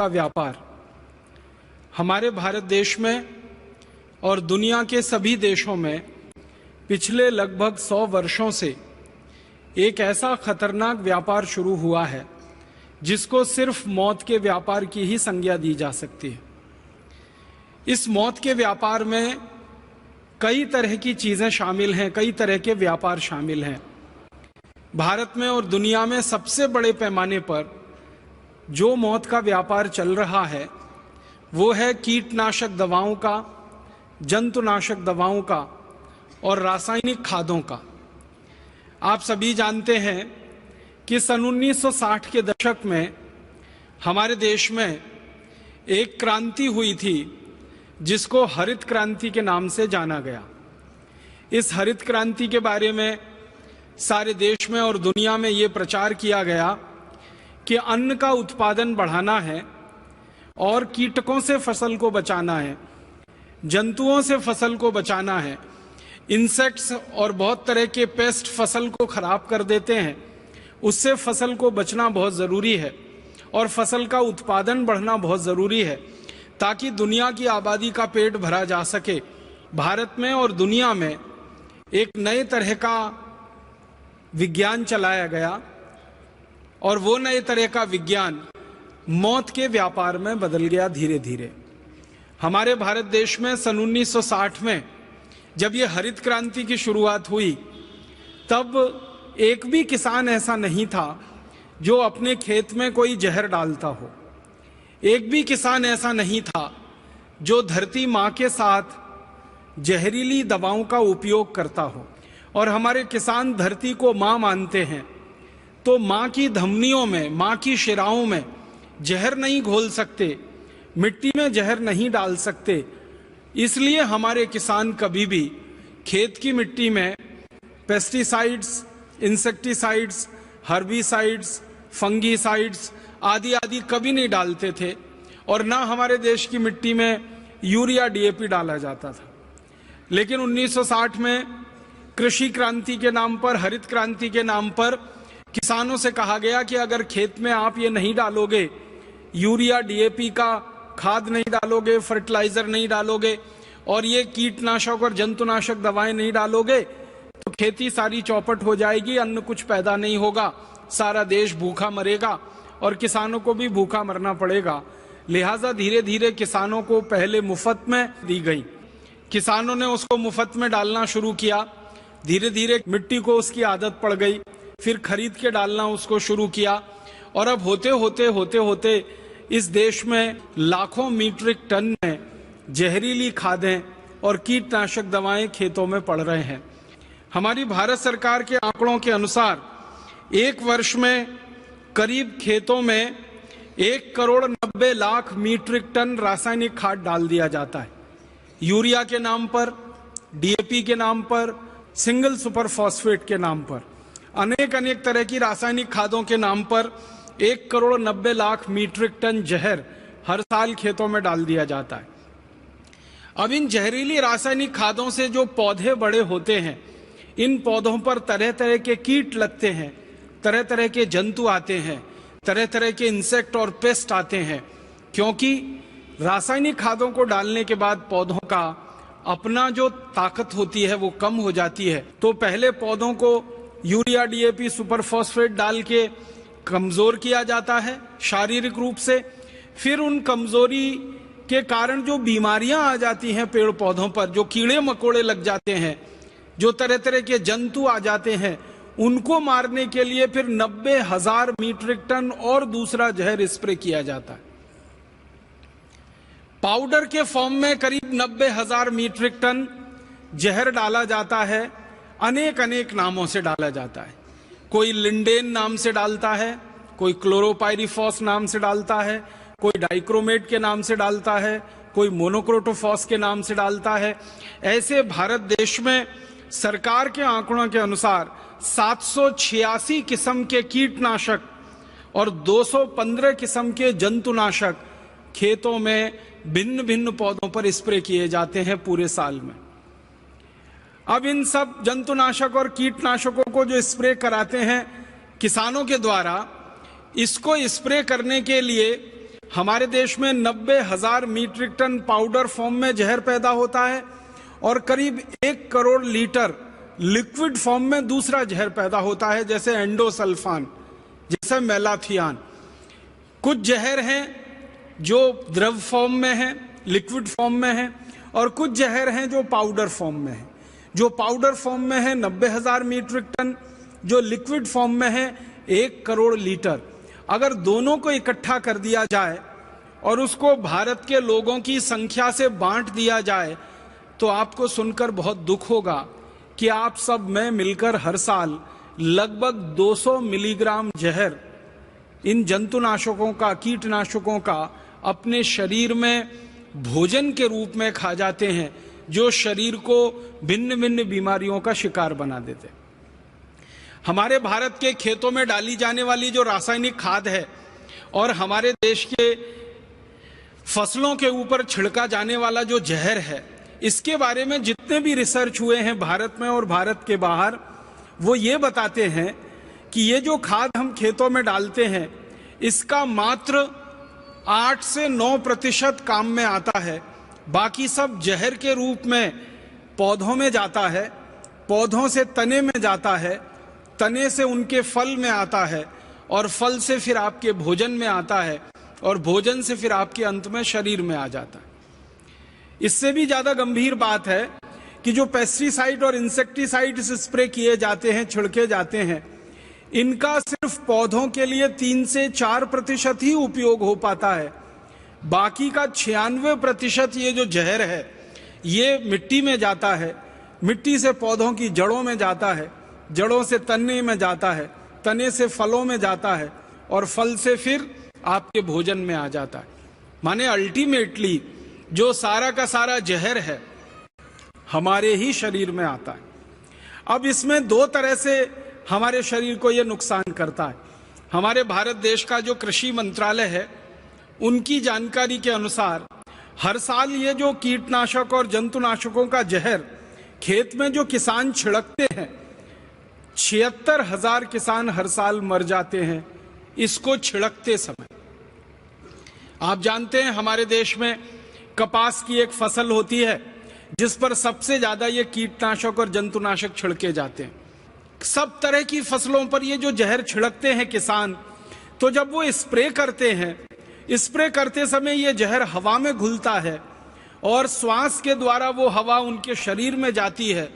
व्यापार हमारे भारत देश में और दुनिया के सभी देशों में पिछले लगभग 100 वर्षों से एक ऐसा खतरनाक व्यापार शुरू हुआ है जिसको सिर्फ मौत के व्यापार की ही संज्ञा दी जा सकती है। इस मौत के व्यापार में कई तरह की चीजें शामिल हैं, कई तरह के व्यापार शामिल हैं। भारत में और दुनिया में सबसे बड़े पैमाने पर जो मौत का व्यापार चल रहा है वो है कीटनाशक दवाओं का, जंतुनाशक दवाओं का और रासायनिक खादों का। आप सभी जानते हैं कि सन 1960 के दशक में हमारे देश में एक क्रांति हुई थी जिसको हरित क्रांति के नाम से जाना गया। इस हरित क्रांति के बारे में सारे देश में और दुनिया में ये प्रचार किया गया कि अन्न का उत्पादन बढ़ाना है और कीटकों से फसल को बचाना है, जंतुओं से फसल को बचाना है। इंसेक्ट्स और बहुत तरह के पेस्ट फसल को खराब कर देते हैं, उससे फसल को बचना बहुत ज़रूरी है और फसल का उत्पादन बढ़ना बहुत ज़रूरी है ताकि दुनिया की आबादी का पेट भरा जा सके। भारत में और दुनिया में एक नए तरह का विज्ञान चलाया गया और वो नए तरह का विज्ञान मौत के व्यापार में बदल गया धीरे धीरे। हमारे भारत देश में सन 1960 में जब ये हरित क्रांति की शुरुआत हुई तब एक भी किसान ऐसा नहीं था जो अपने खेत में कोई जहर डालता हो। एक भी किसान ऐसा नहीं था जो धरती माँ के साथ जहरीली दवाओं का उपयोग करता हो। और हमारे किसान धरती को माँ मानते हैं, तो माँ की धमनियों में, माँ की शिराओं में जहर नहीं घोल सकते, मिट्टी में जहर नहीं डाल सकते। इसलिए हमारे किसान कभी भी खेत की मिट्टी में पेस्टिसाइड्स, इंसेक्टिसाइड्स, हर्बिसाइड्स, फंगीसाइड्स आदि आदि कभी नहीं डालते थे और ना हमारे देश की मिट्टी में यूरिया, डीएपी डाला जाता था। लेकिन 1960 में कृषि क्रांति के नाम पर, हरित क्रांति के नाम पर किसानों से कहा गया कि अगर खेत में आप ये नहीं डालोगे, यूरिया, डीएपी का खाद नहीं डालोगे, फर्टिलाइजर नहीं डालोगे और ये कीटनाशक और जंतुनाशक दवाएं नहीं डालोगे तो खेती सारी चौपट हो जाएगी, अन्न कुछ पैदा नहीं होगा, सारा देश भूखा मरेगा और किसानों को भी भूखा मरना पड़ेगा। लिहाजा धीरे धीरे किसानों को पहले मुफ्त में दी गई, किसानों ने उसको मुफ्त में डालना शुरू किया। धीरे धीरे मिट्टी को उसकी आदत पड़ गई, फिर खरीद के डालना उसको शुरू किया और अब होते होते इस देश में लाखों मीट्रिक टन में जहरीली खादें और कीटनाशक दवाएं खेतों में पड़ रहे हैं। हमारी भारत सरकार के आंकड़ों के अनुसार एक वर्ष में करीब खेतों में 1,90,00,000 मीट्रिक टन रासायनिक खाद डाल दिया जाता है। यूरिया के नाम पर, डीएपी के नाम पर, सिंगल सुपर फॉस्फेट के नाम पर, अनेक तरह की रासायनिक खादों के नाम पर 1,90,00,000 मीट्रिक टन जहर हर साल खेतों में डाल दिया जाता है। अब इन जहरीली रासायनिक खादों से जो पौधे बड़े होते हैं, इन पौधों पर तरह तरह के कीट लगते हैं, तरह तरह के जंतु आते हैं, तरह तरह के इंसेक्ट और पेस्ट आते हैं, क्योंकि रासायनिक खादों को डालने के बाद पौधों का अपना जो ताकत होती है वो कम हो जाती है। तो पहले पौधों को यूरिया, डीएपी, सुपर फॉस्फेट डाल के कमजोर किया जाता है शारीरिक रूप से। फिर उन कमजोरी के कारण जो बीमारियां आ जाती हैं पेड़ पौधों पर, जो कीड़े मकोड़े लग जाते हैं, जो तरह तरह के जंतु आ जाते हैं, उनको मारने के लिए फिर 90,000 मीट्रिक टन और दूसरा जहर स्प्रे किया जाता है। पाउडर के फॉर्म में करीब 90,000 मीट्रिक टन जहर डाला जाता है। अनेक नामों से डाला जाता है। कोई लिंडेन नाम से डालता है, कोई क्लोरोपाइरिफॉस नाम से डालता है, कोई डाइक्रोमेट के नाम से डालता है, कोई मोनोक्रोटोफॉस के नाम से डालता है। ऐसे भारत देश में सरकार के आंकड़ों के अनुसार 786 किस्म के कीटनाशक और 215 किस्म के जंतुनाशक खेतों में भिन्न भिन्न पौधों पर स्प्रे किए जाते हैं पूरे साल में। अब इन सब जंतुनाशक और कीटनाशकों को जो स्प्रे कराते हैं किसानों के द्वारा, इसको स्प्रे करने के लिए हमारे देश में 90,000 मीट्रिक टन पाउडर फॉर्म में जहर पैदा होता है और करीब 1 करोड़ लीटर लिक्विड फॉर्म में दूसरा जहर पैदा होता है, जैसे एंडोसल्फान, जैसे मेलाथियान। कुछ जहर हैं जो द्रव फॉर्म में है, लिक्विड फॉर्म में है, और कुछ जहर हैं जो पाउडर फॉर्म में है। जो पाउडर फॉर्म में है 90,000 मीट्रिक टन, जो लिक्विड फॉर्म में है 1 करोड़ लीटर। अगर दोनों को इकट्ठा कर दिया जाए और उसको भारत के लोगों की संख्या से बांट दिया जाए तो आपको सुनकर बहुत दुख होगा कि आप सब में मिलकर हर साल लगभग 200 मिलीग्राम जहर इन जंतुनाशकों का, कीटनाशकों का अपने शरीर में भोजन के रूप में खा जाते हैं, जो शरीर को भिन्न भिन्न बीमारियों का शिकार बना देते हैं। हमारे भारत के खेतों में डाली जाने वाली जो रासायनिक खाद है और हमारे देश के फसलों के ऊपर छिड़का जाने वाला जो जहर है, इसके बारे में जितने भी रिसर्च हुए हैं भारत में और भारत के बाहर, वो ये बताते हैं कि ये जो खाद हम खेतों में डालते हैं इसका मात्र 8 से 9% काम में आता है। बाकी सब जहर के रूप में पौधों में जाता है, पौधों से तने में जाता है, तने से उनके फल में आता है, और फल से फिर आपके भोजन में आता है, और भोजन से फिर आपके अंत में शरीर में आ जाता है। इससे भी ज्यादा गंभीर बात है कि जो पेस्टिसाइड और इंसेक्टिसाइड्स स्प्रे किए जाते हैं, छिड़के जाते हैं, इनका सिर्फ पौधों के लिए 3 से 4% ही उपयोग हो पाता है। बाकी का 96% ये जो जहर है ये मिट्टी में जाता है, मिट्टी से पौधों की जड़ों में जाता है, जड़ों से तने में जाता है, तने से फलों में जाता है, और फल से फिर आपके भोजन में आ जाता है। माने अल्टीमेटली जो सारा का सारा जहर है हमारे ही शरीर में आता है। अब इसमें 2 तरह से हमारे शरीर को यह नुकसान करता है। हमारे भारत देश का जो कृषि मंत्रालय है, उनकी जानकारी के अनुसार हर साल ये जो कीटनाशक और जंतुनाशकों का जहर खेत में जो किसान छिड़कते हैं, 76,000 किसान हर साल मर जाते हैं इसको छिड़कते समय। आप जानते हैं हमारे देश में कपास की एक फसल होती है जिस पर सबसे ज्यादा ये कीटनाशक और जंतुनाशक छिड़के जाते हैं। सब तरह की फसलों पर ये जो जहर छिड़कते हैं किसान, तो जब वो स्प्रे करते हैं, स्प्रे करते समय ये जहर हवा में घुलता है और श्वास के द्वारा वो हवा उनके शरीर में जाती है,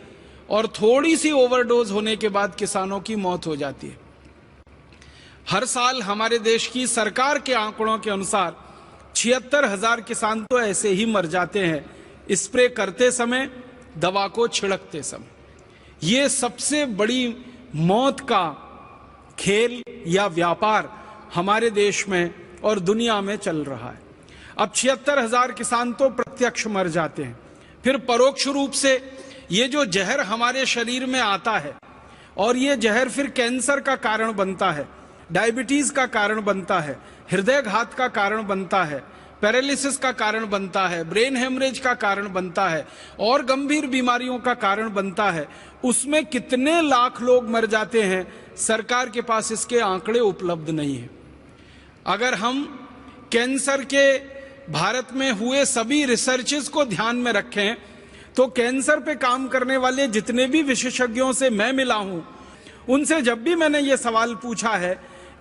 और थोड़ी सी ओवरडोज होने के बाद किसानों की मौत हो जाती है। हर साल हमारे देश की सरकार के आंकड़ों के अनुसार 76,000 किसान तो ऐसे ही मर जाते हैं स्प्रे करते समय, दवा को छिड़कते समय। ये सबसे बड़ी मौत का खेल या व्यापार हमारे देश में और दुनिया में चल रहा है। अब 76,000 किसान तो प्रत्यक्ष मर जाते हैं, फिर परोक्ष रूप से ये जो जहर हमारे शरीर में आता है, और ये जहर फिर कैंसर का कारण बनता है, डायबिटीज का कारण बनता है, हृदयघात का कारण बनता है, पैरालिसिस का कारण बनता है, ब्रेन हेमरेज का कारण बनता है, और गंभीर बीमारियों का कारण बनता है। उसमें कितने लाख लोग मर जाते हैं, सरकार के पास इसके आंकड़े उपलब्ध नहीं है। अगर हम कैंसर के भारत में हुए सभी रिसर्चेस को ध्यान में रखें तो कैंसर पे काम करने वाले जितने भी विशेषज्ञों से मैं मिला हूं, उनसे जब भी मैंने ये सवाल पूछा है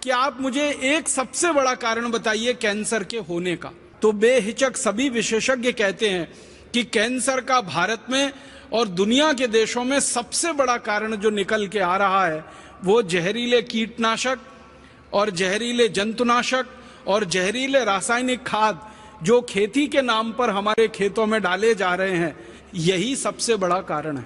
कि आप मुझे एक सबसे बड़ा कारण बताइए कैंसर के होने का, तो बेहिचक सभी विशेषज्ञ कहते हैं कि कैंसर का भारत में और दुनिया के देशों में सबसे बड़ा कारण जो निकल के आ रहा है वो जहरीले कीटनाशक और जहरीले जंतुनाशक और जहरीले रासायनिक खाद जो खेती के नाम पर हमारे खेतों में डाले जा रहे हैं, यही सबसे बड़ा कारण है।